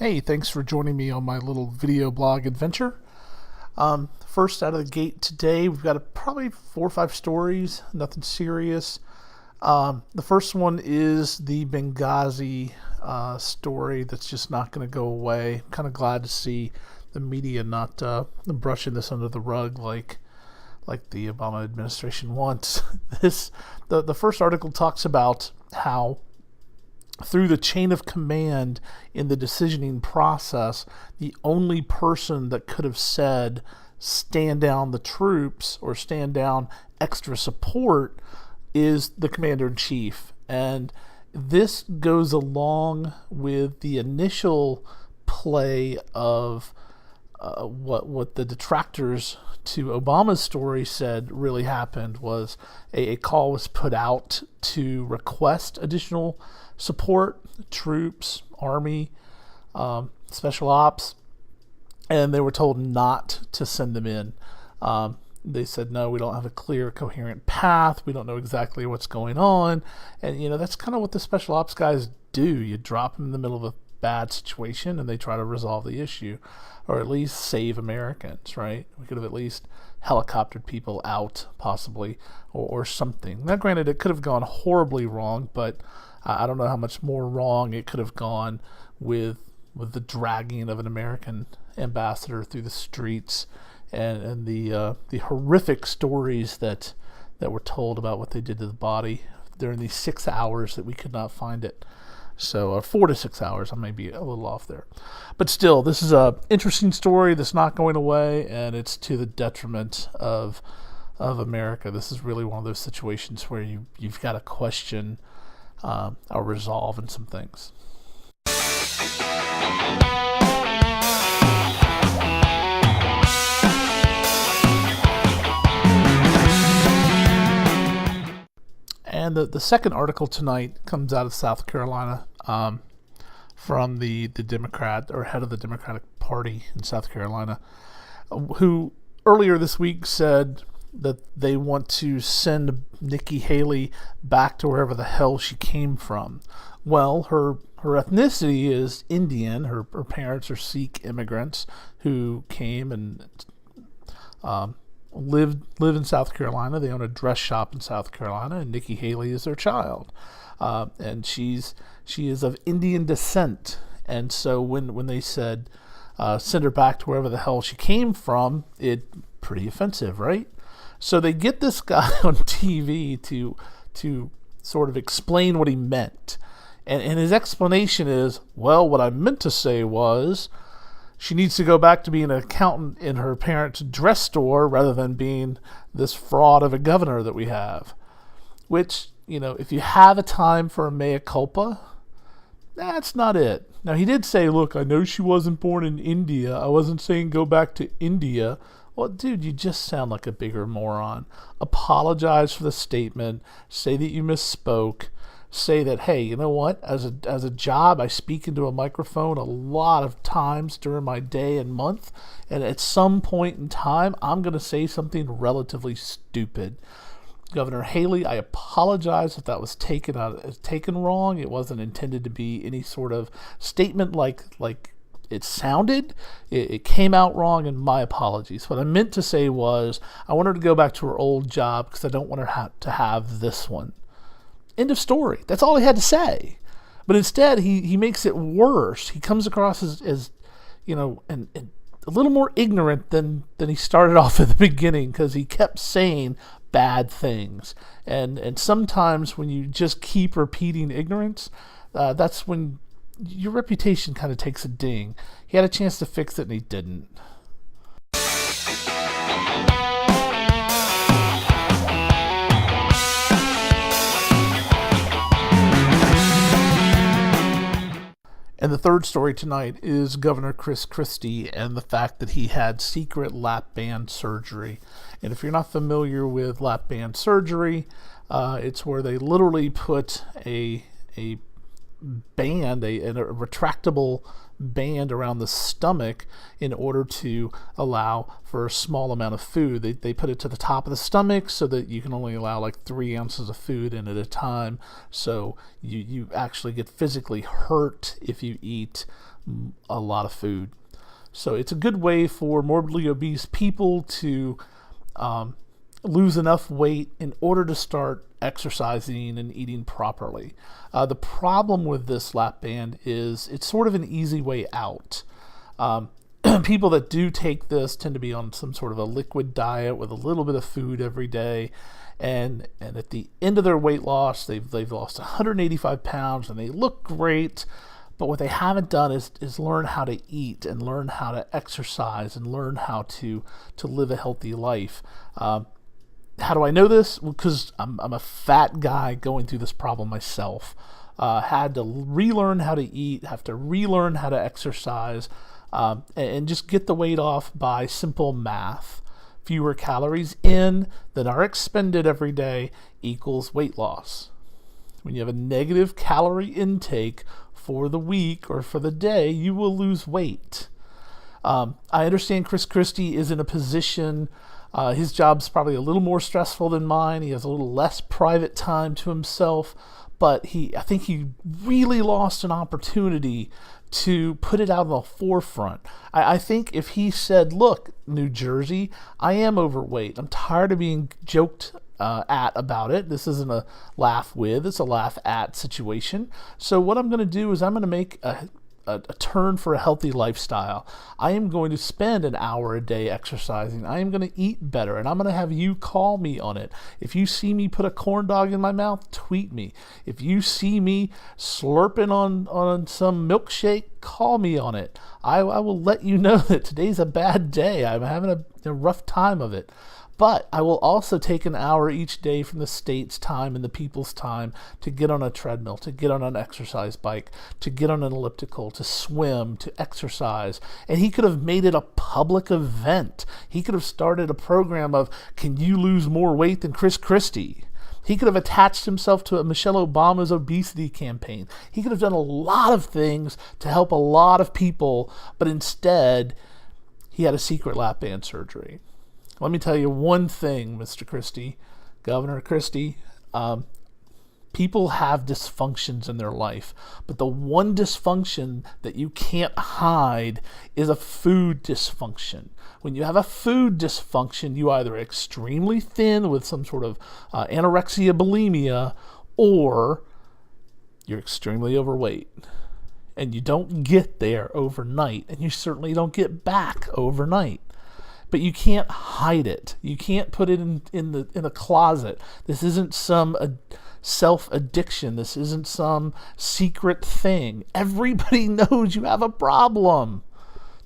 Hey, thanks for joining me on my little video blog adventure. First out of the gate today, we've got probably 4 or 5 stories, nothing serious. The first one is the Benghazi story that's just not going to go away. I'm kind of glad to see the media not brushing this under the rug like the Obama administration wants. The first article talks about how through the chain of command in the decisioning process, the only person that could have said stand down the troops or stand down extra support is the commander-in-chief. And this goes along with the initial play of what the detractors to Obama's story said really happened was a call was put out to request additional support, troops, army, special ops, and they were told not to send them in. They said, no, we don't have a clear, coherent path. We don't know exactly what's going on. And, that's kind of what the special ops guys do. You drop them in the middle of a bad situation and they try to resolve the issue or at least save Americans, right? We could have at least helicoptered people out possibly or something. Now, granted, it could have gone horribly wrong, but I don't know how much more wrong it could have gone with the dragging of an American ambassador through the streets and the horrific stories that were told about what they did to the body during these 6 hours that we could not find it. So 4 to 6 hours, I may be a little off there. But still, this is an interesting story that's not going away, and it's to the detriment of America. This is really one of those situations where you've got to question our resolve in some things. And the second article tonight comes out of South Carolina from the Democrat or head of the Democratic Party in South Carolina, who earlier this week said that they want to send Nikki Haley back to wherever the hell she came from. Well, her ethnicity is Indian. Her parents are Sikh immigrants who came and live in South Carolina. They own a dress shop in South Carolina, and Nikki Haley is their child. And she is of Indian descent. And so when they said send her back to wherever the hell she came from, it pretty offensive, right? So they get this guy on TV to sort of explain what he meant. And his explanation is, well, what I meant to say was she needs to go back to being an accountant in her parents' dress store rather than being this fraud of a governor that we have. Which, if you have a time for a mea culpa, that's not it. Now, he did say, look, I know she wasn't born in India. I wasn't saying go back to India. Well, dude, you just sound like a bigger moron. Apologize for the statement. Say that you misspoke. Say that, hey, you know what? As a job, I speak into a microphone a lot of times during my day and month, and at some point in time, I'm going to say something relatively stupid. Governor Haley, I apologize if that was taken wrong. It wasn't intended to be any sort of statement like it sounded. It came out wrong, and my apologies. What I meant to say was I want her to go back to her old job because I don't want her to have this one. End of story. That's all he had to say. But instead, he makes it worse. He comes across as and a little more ignorant than he started off at the beginning because he kept saying bad things. And sometimes when you just keep repeating ignorance, that's when your reputation kind of takes a ding. He had a chance to fix it and he didn't. And the third story tonight is Governor Christie and the fact that he had secret lapband surgery. And if you're not familiar with lapband surgery, it's where they literally put a band, a retractable band around the stomach in order to allow for a small amount of food. They put it to the top of the stomach so that you can only allow like 3 ounces of food in at a time. So you actually get physically hurt if you eat a lot of food. So it's a good way for morbidly obese people to lose enough weight in order to start exercising and eating properly. The problem with this lap band is it's sort of an easy way out. People that do take this tend to be on some sort of a liquid diet with a little bit of food every day. And at the end of their weight loss, they've lost 185 pounds and they look great. But what they haven't done is learn how to eat and learn how to exercise and learn how to live a healthy life. How do I know this? Well, because I'm a fat guy going through this problem myself. Had to relearn how to eat, have to relearn how to exercise, and just get the weight off by simple math. Fewer calories in than are expended every day equals weight loss. When you have a negative calorie intake for the week or for the day, you will lose weight. I understand Christie is in a position, his job's probably a little more stressful than mine. He has a little less private time to himself, but I think he really lost an opportunity to put it out on the forefront. I think if he said, look, New Jersey, I am overweight. I'm tired of being joked at about it. This isn't a laugh with, it's a laugh at situation. So what I'm going to do is I'm going to make a turn for a healthy lifestyle. I am going to spend an hour a day exercising. I am going to eat better, and I'm going to have you call me on it. If you see me put a corn dog in my mouth, tweet me. If you see me slurping on some milkshake, call me on it. I will let you know that today's a bad day. I'm having a rough time of it. But I will also take an hour each day from the state's time and the people's time to get on a treadmill, to get on an exercise bike, to get on an elliptical, to swim, to exercise. And he could have made it a public event. He could have started a program of, can you lose more weight than Christie? He could have attached himself to Michelle Obama's obesity campaign. He could have done a lot of things to help a lot of people, but instead, he had a secret lap band surgery. Let me tell you one thing, Mr. Christie, Governor Christie. People have dysfunctions in their life, but the one dysfunction that you can't hide is a food dysfunction. When you have a food dysfunction, you either extremely thin with some sort of anorexia, bulimia, or you're extremely overweight. And you don't get there overnight, and you certainly don't get back overnight. But you can't hide it. You can't put it in a closet. This isn't some self-addiction. This isn't some secret thing. Everybody knows you have a problem.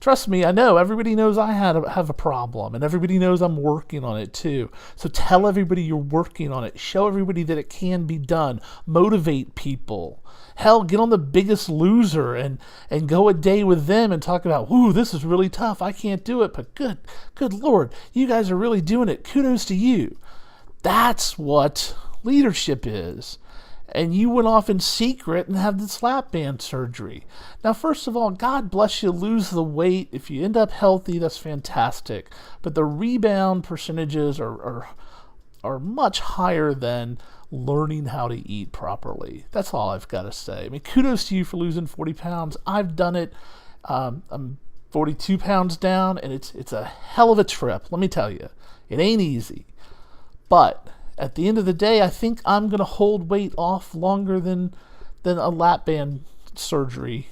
Trust me, I know. Everybody knows I have a problem, and everybody knows I'm working on it too. So tell everybody you're working on it. Show everybody that it can be done. Motivate people. Hell, get on The Biggest Loser and go a day with them and talk about, ooh, this is really tough. I can't do it, but good Lord, you guys are really doing it. Kudos to you. That's what leadership is. And you went off in secret and had this lap band surgery. Now, first of all, God bless you, lose the weight. If you end up healthy, that's fantastic. But the rebound percentages are much higher than learning how to eat properly. That's all I've got to say. I mean, kudos to you for losing 40 pounds. I've done it. I'm 42 pounds down, and it's a hell of a trip. Let me tell you, it ain't easy. But at the end of the day, I think I'm going to hold weight off longer than a lap band surgery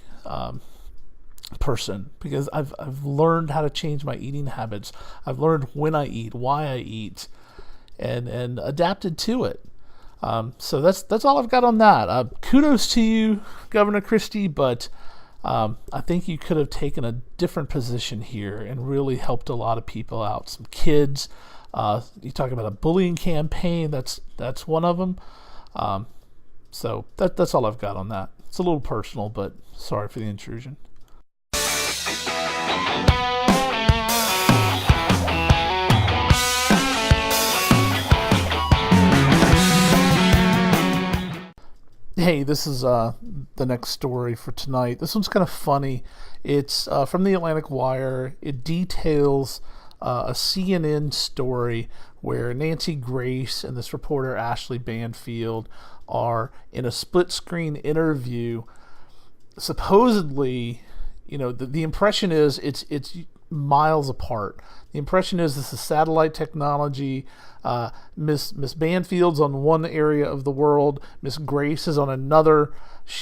person, because I've learned how to change my eating habits. I've learned when I eat, why I eat, and adapted to it. So that's all I've got on that. Kudos to you, Governor Christie, but I think you could have taken a different position here and really helped a lot of people out. Some kids. You talk about a bullying campaign. That's one of them. So that's all I've got on that. It's a little personal, but sorry for the intrusion. Hey, this is the next story for tonight. This one's kind of funny. It's from the Atlantic Wire. It details a CNN story where Nancy Grace and this reporter Ashley Banfield are in a split-screen interview, supposedly the impression is it's miles apart. The impression is this is satellite technology. Miss Banfield's on one area of the world. Miss Grace is on another.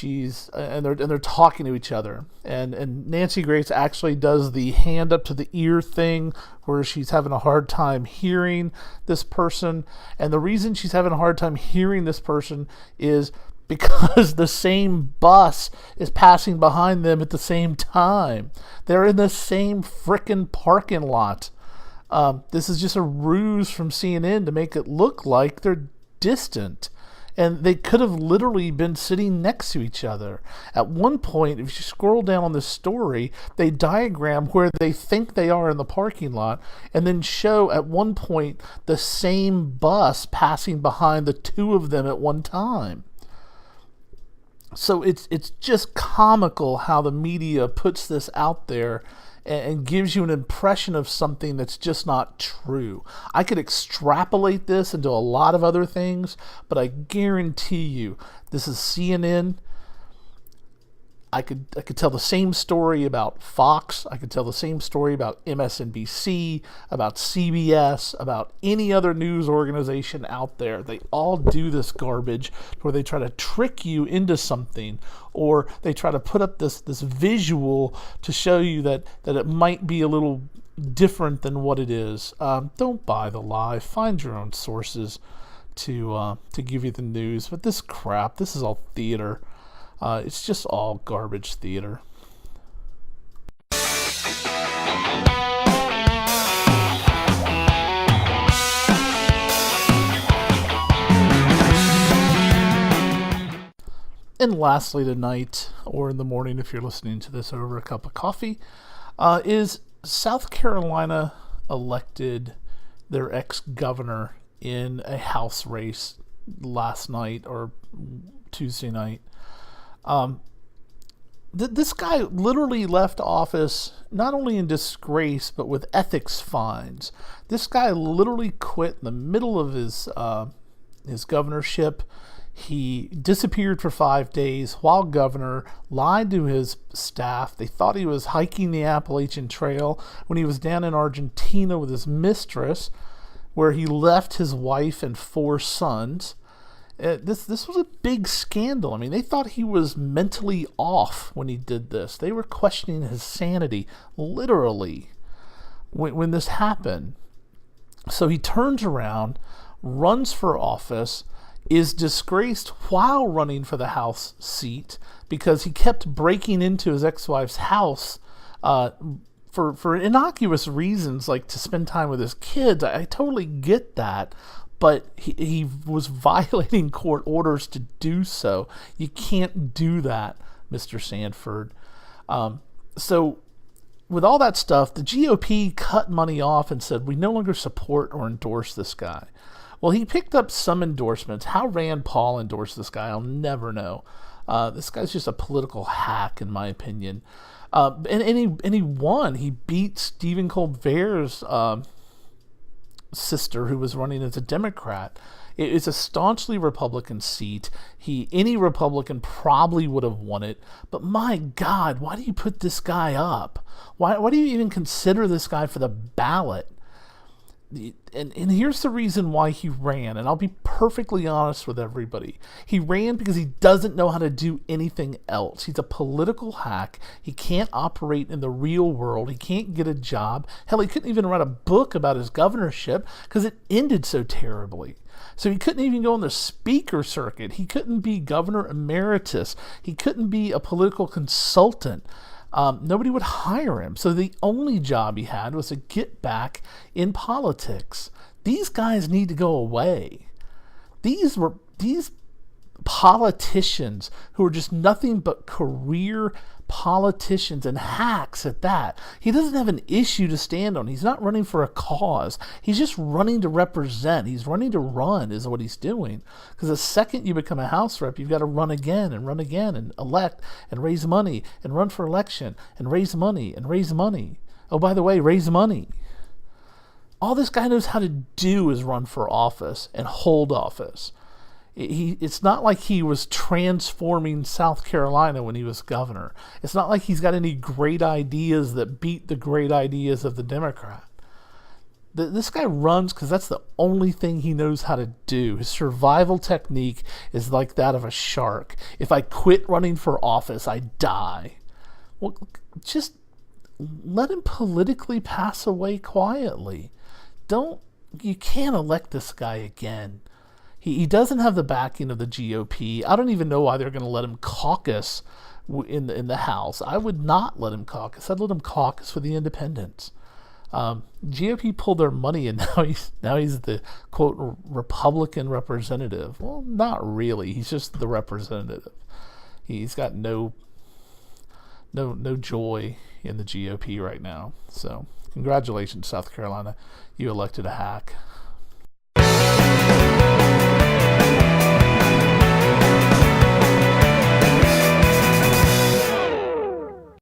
They're talking to each other. And Nancy Grace actually does the hand up to the ear thing, where she's having a hard time hearing this person. And the reason she's having a hard time hearing this person is because the same bus is passing behind them at the same time. They're in the same frickin' parking lot. This is just a ruse from CNN to make it look like they're distant. And they could have literally been sitting next to each other. At one point, if you scroll down on this story, they diagram where they think they are in the parking lot, and then show at one point the same bus passing behind the two of them at one time. So it's just comical how the media puts this out there and gives you an impression of something that's just not true. I could extrapolate this into a lot of other things, but I guarantee you this is CNN. I could tell the same story about Fox. I could tell the same story about MSNBC, about CBS, about any other news organization out there. They all do this garbage where they try to trick you into something, or they try to put up this visual to show you that it might be a little different than what it is. Don't buy the lie. Find your own sources to give you the news. But this crap, this is all theater. It's just all garbage theater. And lastly tonight, or in the morning if you're listening to this over a cup of coffee, is South Carolina elected their ex-governor in a House race last night or Tuesday night. This guy literally left office not only in disgrace but with ethics fines. This guy literally quit in the middle of his governorship. He disappeared for 5 days while governor, lied to his staff. They thought he was hiking the Appalachian Trail when he was down in Argentina with his mistress, where he left his wife and 4 sons. This was a big scandal. I mean, they thought he was mentally off when he did this. They were questioning his sanity, literally, when this happened. So he turns around, runs for office, is disgraced while running for the House seat because he kept breaking into his ex-wife's house for innocuous reasons, like to spend time with his kids. I totally get that. But he was violating court orders to do so. You can't do that, Mr. Sanford. So with all that stuff, the GOP cut money off and said, we no longer support or endorse this guy. Well, he picked up some endorsements. How Rand Paul endorsed this guy, I'll never know. This guy's just a political hack, in my opinion. And he won. He beat Stephen Colbert's sister, who was running as a Democrat. It's a staunchly Republican seat. Any Republican probably would have won it. But my God, why do you put this guy up? Why do you even consider this guy for the ballot? And here's the reason why he ran, and I'll be perfectly honest with everybody. He ran because he doesn't know how to do anything else. He's a political hack. He can't operate in the real world. He can't get a job. Hell, he couldn't even write a book about his governorship because it ended so terribly. So he couldn't even go on the speaker circuit. He couldn't be governor emeritus. He couldn't be a political consultant. Nobody would hire him. So the only job he had was to get back in politics. These guys need to go away. These politicians who are just nothing but career politicians and hacks at that. He doesn't have an issue to stand on. He's not running for a cause. He's just running to represent. He's running to run is what he's doing. Because the second you become a House rep, you've got to run again and elect and raise money and run for election and raise money and raise money. Oh, by the way, raise money. All this guy knows how to do is run for office and hold office. It's not like he was transforming South Carolina when he was governor. It's not like he's got any great ideas that beat the great ideas of the Democrat. This guy runs because that's the only thing he knows how to do. His survival technique is like that of a shark. If I quit running for office, I die. Well, just let him politically pass away quietly. You can't elect this guy again. He doesn't have the backing of the GOP. I don't even know why they're going to let him caucus in the House. I would not let him caucus. I'd let him caucus for the independents. GOP pulled their money, and now he's the quote Republican representative. Well, not really. He's just the representative. He's got no joy in the GOP right now. So congratulations, South Carolina. You elected a hack.